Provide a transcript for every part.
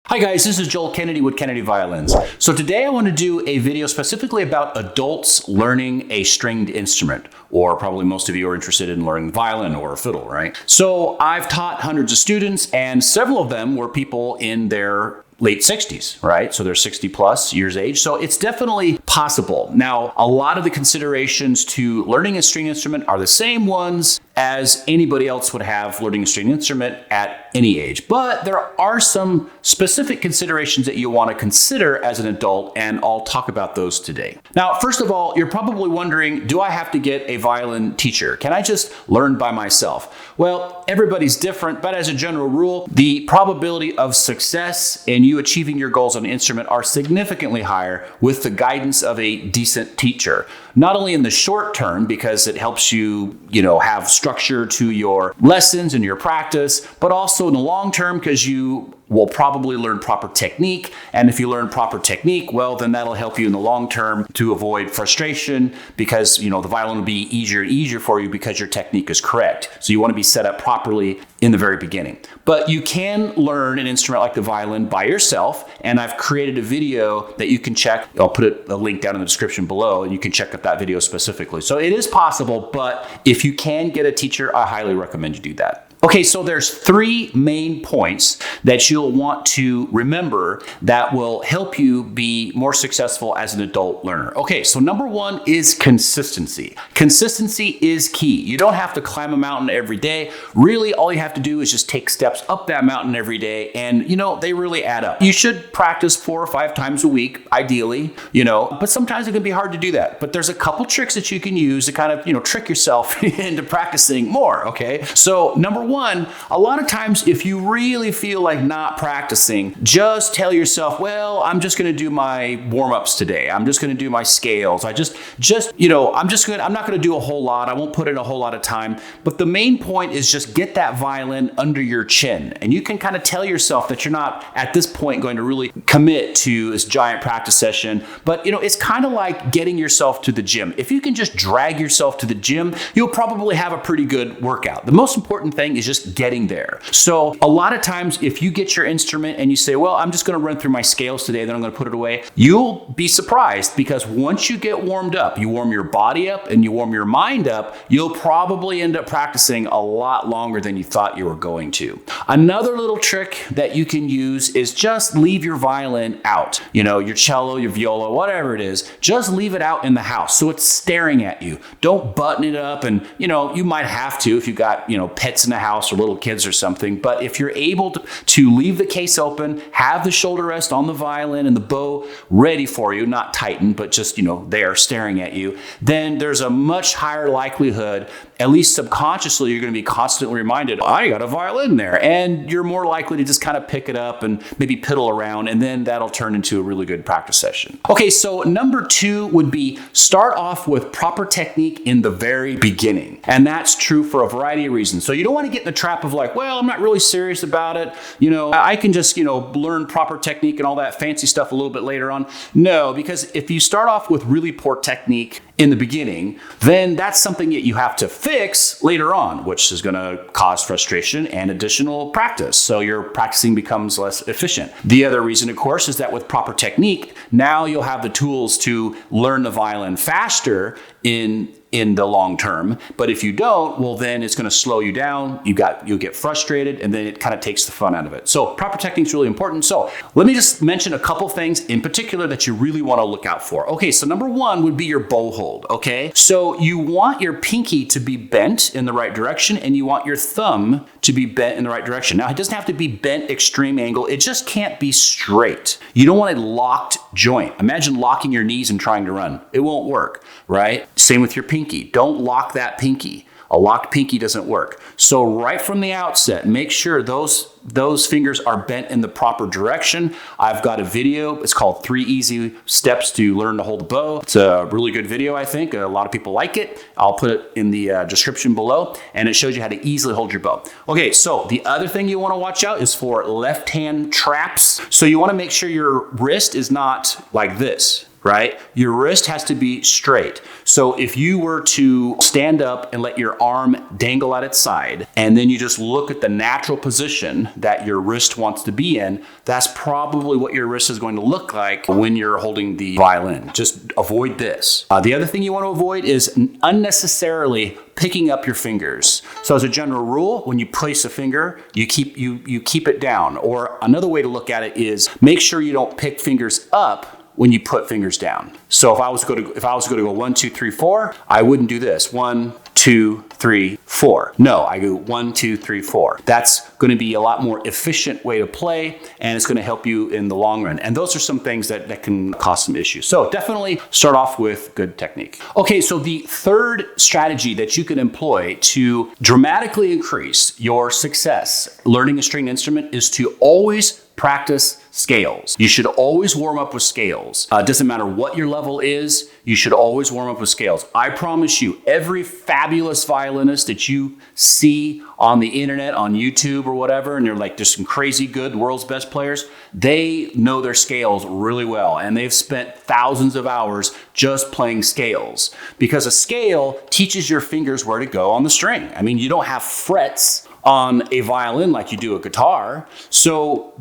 Hi guys, this is Joel Kennedy with Kennedy Violins. So today I want to do a video specifically about adults learning a stringed instrument, or probably most of you are interested in learning violin or fiddle, right? So I've taught hundreds of students, and several of them were people in their late 60s, right? So they're 60 plus years age. So it's definitely possible. Now, a lot of the considerations to learning a string instrument are the same ones as anybody else would have learning a string instrument at any age. But there are some specific considerations that you want to consider as an adult, and I'll talk about those today. Now, first of all, you're probably wondering, do I have to get a violin teacher? Can I just learn by myself? Well, everybody's different, but as a general rule, the probability of success in you achieving your goals on an instrument are significantly higher with the guidance of a decent teacher. Not only in the short term, because it helps you, have structure to your lessons and your practice, but also in the long term, because you will probably learn proper technique. And if you learn proper technique, well, then that'll help you in the long term to avoid frustration, because, the violin will be easier and easier for you because your technique is correct. So you want to be set up properly in the very beginning. But you can learn an instrument like the violin by yourself. And I've created a video that you can check. I'll put a link down in the description below, and you can check out that video specifically. So it is possible, but if you can get a teacher, I highly recommend you do that. Okay, so there's three main points that you'll want to remember that will help you be more successful as an adult learner. Okay, so number one is consistency. Consistency is key. You don't have to climb a mountain every day. Really, all you have to do is just take steps up that mountain every day, and they really add up. You should practice 4 or 5 times a week, ideally, but sometimes it can be hard to do that. But there's a couple tricks that you can use to kind of, trick yourself into practicing more, okay? So number one, a lot of times if you really feel like not practicing, just tell yourself, well, I'm just going to do my warm-ups today. I'm just going to do my scales. I'm not going to do a whole lot. I won't put in a whole lot of time. But the main point is just get that violin under your chin. And you can kind of tell yourself that you're not at this point going to really commit to this giant practice session. But it's kind of like getting yourself to the gym. If you can just drag yourself to the gym, you'll probably have a pretty good workout. The most important thing is just getting there. So a lot of times if you get your instrument and you say, well, I'm just going to run through my scales today, then I'm going to put it away, you'll be surprised, because once you get warmed up, you warm your body up and you warm your mind up, you'll probably end up practicing a lot longer than you thought you were going to. Another little trick that you can use is just leave your violin out. Your cello, your viola, whatever it is, just leave it out in the house so it's staring at you. Don't button it up, and you might have to if you got pets in the house or little kids or something. But if you're able to leave the case open, have the shoulder rest on the violin and the bow ready for you, not tightened, but just there staring at you, then there's a much higher likelihood, at least subconsciously, you're going to be constantly reminded, I got a violin there. And you're more likely to just kind of pick it up and maybe piddle around, and then that'll turn into a really good practice session. Okay, so number 2 would be start off with proper technique in the very beginning. And that's true for a variety of reasons. So you don't want to get in the trap of like, well, I'm not really serious about it. I can just, learn proper technique and all that fancy stuff a little bit later on. No, because if you start off with really poor technique in the beginning, then that's something that you have to fix later on, which is going to cause frustration and additional practice. So your practicing becomes less efficient. The other reason, of course, is that with proper technique, now you'll have the tools to learn the violin faster in the long term. But if you don't, well, then it's going to slow you down. You'll get frustrated, and then it kind of takes the fun out of it. So proper technique is really important. So let me just mention a couple things in particular that you really want to look out for. Okay, so number 1 would be your bow hold. Okay, so you want your pinky to be bent in the right direction, and you want your thumb to be bent in the right direction. Now, it doesn't have to be bent extreme angle. It just can't be straight. You don't want a locked joint. Imagine locking your knees and trying to run. It won't work, right? Same with your pinky. Don't lock that pinky. A locked pinky doesn't work. So right from the outset, make sure those fingers are bent in the proper direction. I've got a video. It's called 3 Easy Steps to Learn to Hold the Bow. It's a really good video, I think. A lot of people like it. I'll put it in the description below, and it shows you how to easily hold your bow. Okay, so the other thing you want to watch out is for left hand traps. So you want to make sure your wrist is not like this. right? Your wrist has to be straight. So if you were to stand up and let your arm dangle at its side, and then you just look at the natural position that your wrist wants to be in, that's probably what your wrist is going to look like when you're holding the violin. Just avoid this. The other thing you want to avoid is unnecessarily picking up your fingers. So as a general rule, when you place a finger, you keep it down. Or another way to look at it is make sure you don't pick fingers up when you put fingers down. So if I was going to go 1, 2, 3, 4, I wouldn't do this. 1, 2, 3, 4. No, I go 1, 2, 3, 4. That's going to be a lot more efficient way to play, and it's going to help you in the long run. And those are some things that can cause some issues. So definitely start off with good technique. Okay, so the third strategy that you can employ to dramatically increase your success learning a stringed instrument is to always practice scales. You should always warm up with scales. Doesn't matter what your level is, you should always warm up with scales. I promise you, every fabulous violinist that you see on the internet, on YouTube or whatever, and they're like just some crazy good world's best players, they know their scales really well, and they've spent thousands of hours just playing scales, because a scale teaches your fingers where to go on the string. I mean, you don't have frets on a violin like you do a guitar. So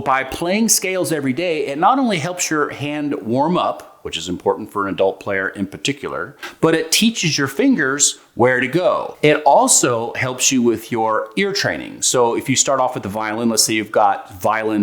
by playing scales every day, it not only helps your hand warm up, which is important for an adult player in particular, but it teaches your fingers where to go. It also helps you with your ear training. So if you start off with the violin, let's say you've got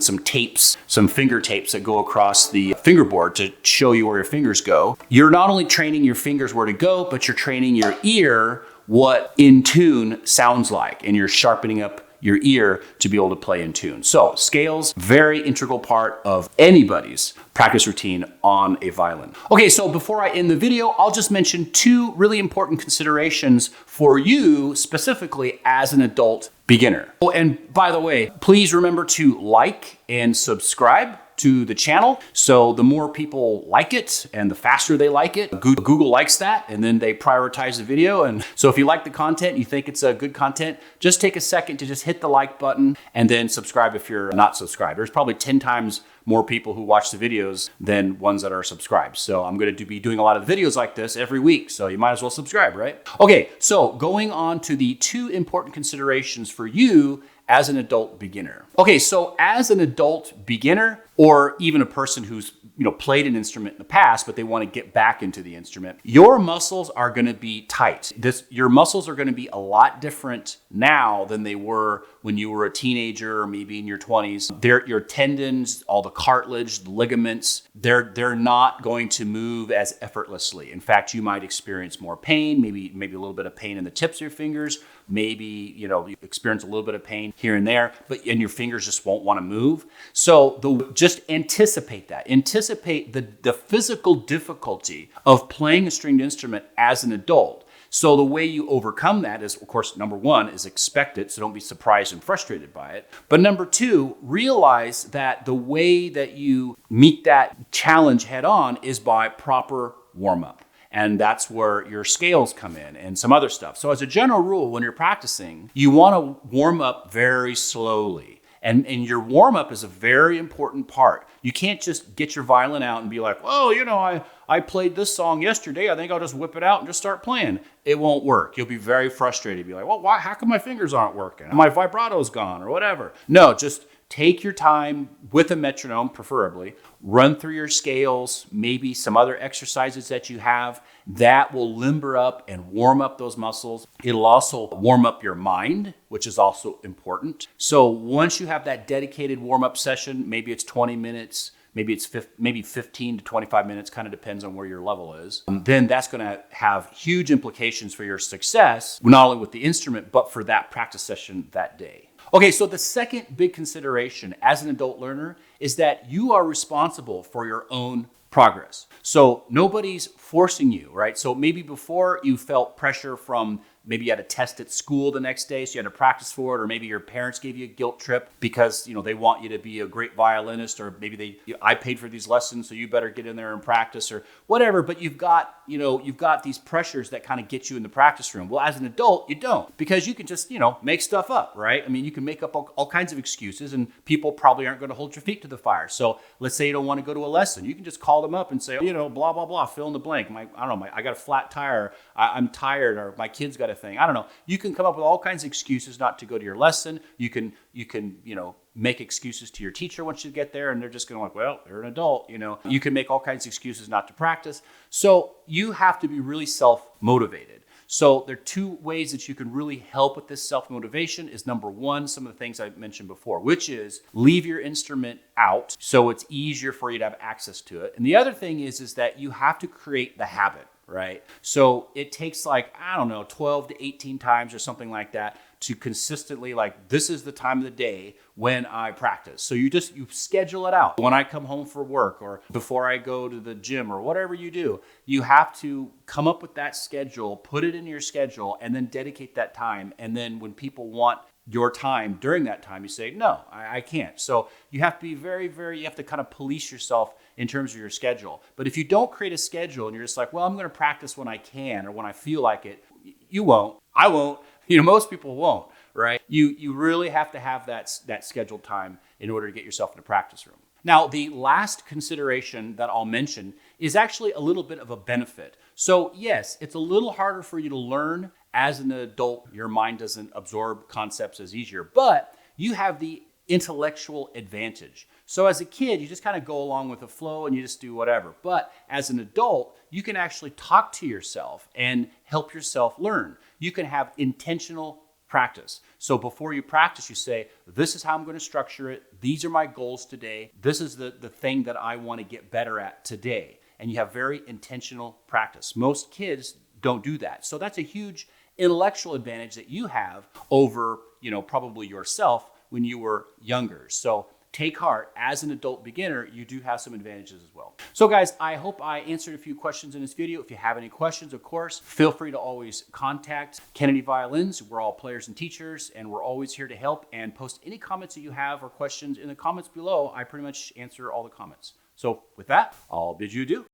some tapes, some finger tapes that go across the fingerboard to show you where your fingers go. You're not only training your fingers where to go, but you're training your ear what in tune sounds like, and you're sharpening up your ear to be able to play in tune. So scales, very integral part of anybody's practice routine on a violin. Okay, so before I end the video, I'll just mention 2 really important considerations for you specifically as an adult beginner. Oh, and by the way, please remember to like and subscribe to the channel. So the more people like it and the faster they like it, Google likes that, and then they prioritize the video. And so if you like the content, you think it's a good content, just take a second to just hit the like button and then subscribe if you're not subscribed. There's probably 10 times more people who watch the videos than ones that are subscribed. So I'm going to be doing a lot of videos like this every week, so you might as well subscribe, right? Okay, so going on to the 2 important considerations for you as an adult beginner. Okay, so as an adult beginner, or even a person who's played an instrument in the past, but they want to get back into the instrument, your muscles are going to be tight. Your muscles are going to be a lot different now than they were when you were a teenager or maybe in your 20s. Your tendons, all the cartilage, the ligaments, they're not going to move as effortlessly. In fact, you might experience more pain, maybe a little bit of pain in the tips of your fingers, maybe you experience a little bit of pain here and there, and your fingers just won't want to move. So just anticipate that. Anticipate the physical difficulty of playing a stringed instrument as an adult. So the way you overcome that is, of course, number 1 is expect it, so don't be surprised and frustrated by it. But number 2, realize that the way that you meet that challenge head on is by proper warm-up. And that's where your scales come in and some other stuff. So as a general rule, when you're practicing, you want to warm up very slowly. And your warm-up is a very important part. You can't just get your violin out and be like, oh, I played this song yesterday. I think I'll just whip it out and just start playing. It won't work. You'll be very frustrated. Be like, well, why? How come my fingers aren't working? My vibrato's gone or whatever. No, just take your time with a metronome, preferably. Run through your scales, maybe some other exercises that you have. That will limber up and warm up those muscles. It'll also warm up your mind, which is also important. So once you have that dedicated warm-up session, maybe it's 20 minutes, maybe it's 15 to 25 minutes, kind of depends on where your level is. Then that's going to have huge implications for your success, not only with the instrument, but for that practice session that day. Okay, so the second big consideration as an adult learner is that you are responsible for your own progress. So nobody's forcing you, right? So maybe before you felt pressure from maybe you had a test at school the next day, so you had to practice for it, or maybe your parents gave you a guilt trip because they want you to be a great violinist, or maybe I paid for these lessons, so you better get in there and practice or whatever. But you've got you've got these pressures that kind of get you in the practice room. Well, as an adult, you don't, because you can just, make stuff up, right? I mean, you can make up all kinds of excuses, and people probably aren't going to hold your feet to the fire. So let's say you don't want to go to a lesson. You can just call them up and say, blah, blah, blah, fill in the blank. I got a flat tire. I'm tired, or my kid's got a thing. I don't know. You can come up with all kinds of excuses not to go to your lesson. You can, make excuses to your teacher once you get there, and they're just going to well, they're an adult, You can make all kinds of excuses not to practice. So you have to be really self-motivated. So there are two ways that you can really help with this self-motivation is number one, some of the things I mentioned before, which is leave your instrument out so it's easier for you to have access to it. And the other thing is that you have to create the habit, right? So it takes 12 to 18 times or something like that to consistently this is the time of the day when I practice. So you schedule it out. When I come home from work or before I go to the gym or whatever you do, you have to come up with that schedule, put it in your schedule, and then dedicate that time. And then when people want your time during that time, you say, no, I can't. So you have to be you have to kind of police yourself in terms of your schedule. But if you don't create a schedule and you're just I'm going to practice when I can or when I feel like it, you won't. I won't. Most people won't, right? You really have to have that scheduled time in order to get yourself in a practice room. Now, the last consideration that I'll mention is actually a little bit of a benefit. So yes, it's a little harder for you to learn as an adult. Your mind doesn't absorb concepts as easier, but you have the intellectual advantage. So as a kid, you just kind of go along with the flow and you just do whatever. But as an adult, you can actually talk to yourself and help yourself learn. You can have intentional practice. So before you practice, you say, this is how I'm going to structure it. These are my goals today. This is the thing that I want to get better at today. And you have very intentional practice. Most kids don't do that. So that's a huge intellectual advantage that you have over, probably yourself when you were younger. So take heart, as an adult beginner, you do have some advantages as well. So guys, I hope I answered a few questions in this video. If you have any questions, of course, feel free to always contact Kennedy Violins. We're all players and teachers, and we're always here to help, and post any comments that you have or questions in the comments below. I pretty much answer all the comments. So with that, I'll bid you adieu.